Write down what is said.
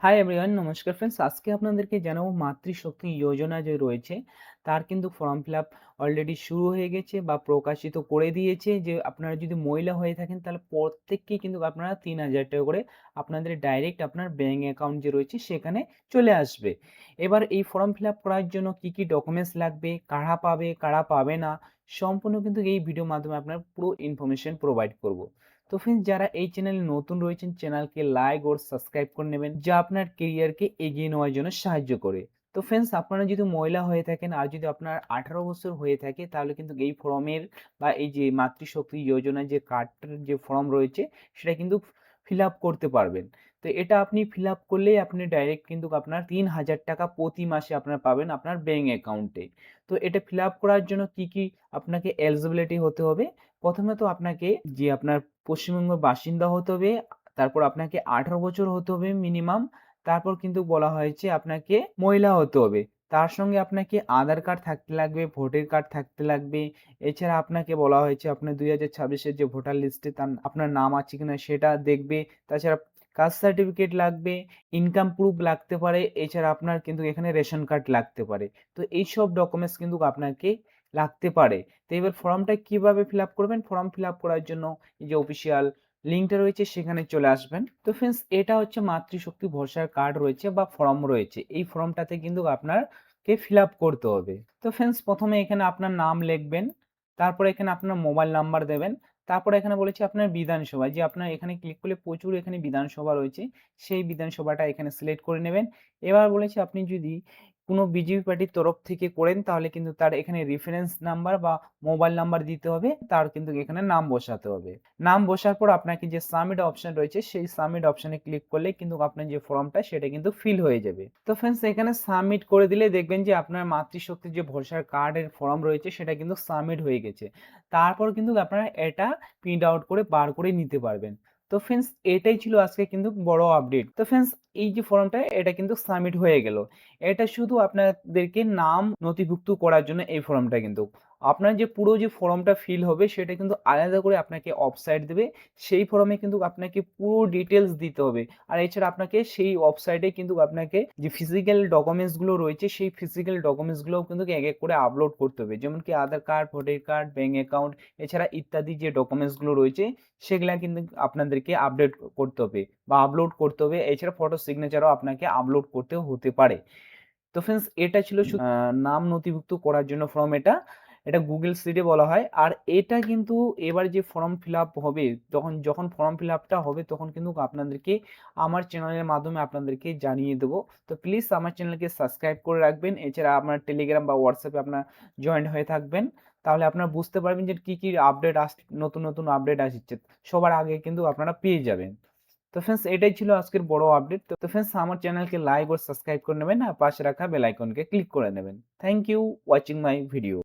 Hi everyone, নমস্কার friends. আজকে আপনাদেরকে জানাবো মাতৃশক্তি যোজনা যে রয়েছে তার কিন্তু ফর্ম ফিল আপ অলরেডি শুরু হয়ে গেছে বা প্রকাশিত করে দিয়েছে। যে আপনারা যদি মহিলা হয়ে থাকেন তাহলে প্রত্যেককেই কিন্তু আপনারা ৩,০০০ টাকা করে আপনাদের ডাইরেক্ট আপনার ব্যাঙ্ক অ্যাকাউন্ট যে রয়েছে সেখানে চলে আসবে। এবার এই ফর্ম ফিল আপ করার জন্য কি কি ডকুমেন্টস লাগবে, কারা পাবে কারা পাবে না, সম্পূর্ণ কিন্তু এই ভিডিওর মাধ্যমে আপনার পুরো ইনফরমেশন প্রোভাইড করব। তো ফ্রেন্ডস, যারা এই চ্যানেলে নতুন রয়েছেন চ্যানেলকে লাইক ও সাবস্ক্রাইব করে নেবেন, যা আপনার কেরিয়ারকে এগিয়ে নেওয়ার জন্য সাহায্য করে। তো ফ্রেন্ডস, আপনারা যদি মহিলা হয়ে থাকেন আর যদি আপনার 18 বছর হয়ে থাকে তাহলে কিন্তু এই ফর্মের বা এই যে মাতৃশক্তি যোজনার যে কার্ডটার যে ফর্ম রয়েছে সেটা কিন্তু ফিল আপ করতে পারবেন। তো এটা আপনি ফিল আপ করলেই আপনি ডাইরেক্ট কিন্তু আপনার ৩,০০০ টাকা প্রতি মাসে আপনার পাবেন আপনার ব্যাঙ্ক অ্যাকাউন্টে। তো এটা ফিল আপ করার জন্য কি কি আপনাকে এলিজিবিলিটি হতে হবে? প্রথমে তো আপনাকে যে আপনার পশ্চিমবঙ্গের বাসিন্দা হতে হবে, তারপর আপনাকে 18 বছর হতে হবে মিনিমাম। তারপর কিন্তু বলা হয়েছে আপনাকে মহিলা হতে হবে। তার সঙ্গে আপনাকে আধার কার্ড থাকতে লাগবে, ভোটার কার্ড থাকতে লাগবে। এছাড়া আপনাকে বলা হয়েছে আপনার 2026-এর যে ভোটার লিস্টে তার আপনার নাম আছে কিনা সেটা দেখবে। তাছাড়া কাস্ট সার্টিফিকেট লাগবে, ইনকাম প্রুফ লাগতে পারে। এছাড়া আপনার কিন্তু এখানে রেশন কার্ড লাগতে পারে। তো এইসব ডকুমেন্টস কিন্তু আপনাকে লাগতে পারে। তো এবার ফর্মটা কিভাবে ফিল আপ করবেন? ফর্ম ফিল আপ করার জন্য এই যে অফিসিয়াল লিঙ্কটা রয়েছে সেখানে চলে আসবেন। তো ফ্রেন্ডস, এটা হচ্ছে মাতৃশক্তি ভরসার কার্ড রয়েছে বা ফর্ম রয়েছে। এই ফর্মটাতে কিন্তু আপনারকে ফিল আপ করতে হবে। তো ফ্রেন্ডস, প্রথমে এখানে আপনার নাম লিখবেন, তারপরে এখানে আপনার মোবাইল নাম্বার দেবেন। তারপরে এখানে বলেছে আপনার বিধানসভা, যে আপনার এখানে ক্লিক করলে প্রচুর এখানে বিধানসভা রয়েছে, সেই বিধানসভাটা এখানে সিলেক্ট করে নেবেন। এবার বলেছে আপনি যদি কোনো বিজেপি পার্টির তরফ থেকে করেন তাহলে কিন্তু তার এখানে রেফারেন্স নাম্বার বা মোবাইল নাম্বার দিতে হবে, তার কিন্তু এখানে নাম বসাতে হবে। নাম বসার পর আপনাকে যে সাবমিট অপশন রয়েছে সেই সাবমিট অপশনে ক্লিক করলে কিন্তু আপনার যে ফর্মটা সেটা কিন্তু ফিল হয়ে যাবে। তো ফ্রেন্ডস, এখানে সাবমিট করে দিলে দেখবেন যে আপনার মাতৃশক্তির যে ভরসার কার্ডের ফর্ম রয়েছে সেটা কিন্তু সাবমিট হয়ে গেছে। তারপর কিন্তু আপনারা এটা প্রিন্ট আউট করে বার করে নিতে পারবেন। তো ফ্রেন্ডস, এটাই ছিল আজকে কিন্তু বড় আপডেট। তো ফ্রেন্ডস, এই যে ফর্মটা এটা কিন্তু সাবমিট হয়ে গেল। এটা শুধু আপনাদেরকে নাম নথিভুক্ত করার জন্য এই ফর্মটা কিন্তু। আপনার যে পুরো যে ফর্মটা ফিল হবে সেটা কিন্তু আলাদা করে আপনাকে ওয়েবসাইট দেবে। সেই ফর্মে কিন্তু আপনাকে পুরো ডিটেইলস দিতে হবে। আর এছাড়া আপনাকে সেই ওয়েবসাইটে কিন্তু আপনাকে যে ফিজিক্যাল ডকুমেন্টস গুলো রয়েছে সেই ফিজিক্যাল ডকুমেন্টস গুলোও কিন্তু এক এক করে আপলোড করতে হবে। যেমন কি Aadhaar card, voter card, bank account, এছাড়া ইত্যাদি যে ডকুমেন্টস গুলো রয়েছে সেগুলা কিন্তু আপনাদেরকে আপডেট করতে হবে বা আপলোড করতে হবে। এছাড়া ফটো সিগনেচারও আপনাকে আপলোড করতে হতে পারে। তো ফ্রেন্ডস, এটা ছিল নাম নথিভুক্ত করার জন্য ফর্ম। এটা গুগল সিটে বলা হয়। আর এটা কিন্তু এবার যে ফর্ম ফিল আপ হবে, যখন যখন ফর্ম ফিল আপটা হবে তখন কিন্তু আপনাদেরকে আমার চ্যানেলের মাধ্যমে আপনাদেরকে জানিয়ে দেবো। তো প্লিজ আমার চ্যানেলকে সাবস্ক্রাইব করে রাখবেন। এছাড়া আপনার টেলিগ্রাম বা হোয়াটসঅ্যাপে আপনার জয়েন্ট হয়ে থাকবেন। তাহলে আপনারা বুঝতে পারবেন যে কি কি আপডেট আসছে, নতুন নতুন আপডেট আসছে সবার আগে কিন্তু আপনারা পেয়ে যাবেন। তো ফ্রেন্ডস, এটাই ছিল আজকের বড় আপডেট। তো ফ্রেন্ডস, আমার চ্যানেলকে লাইক ও সাবস্ক্রাইব করে নেবেন আর পাশে রাখা বেল আইকনকে ক্লিক করে নেবেন। Thank you watching my video.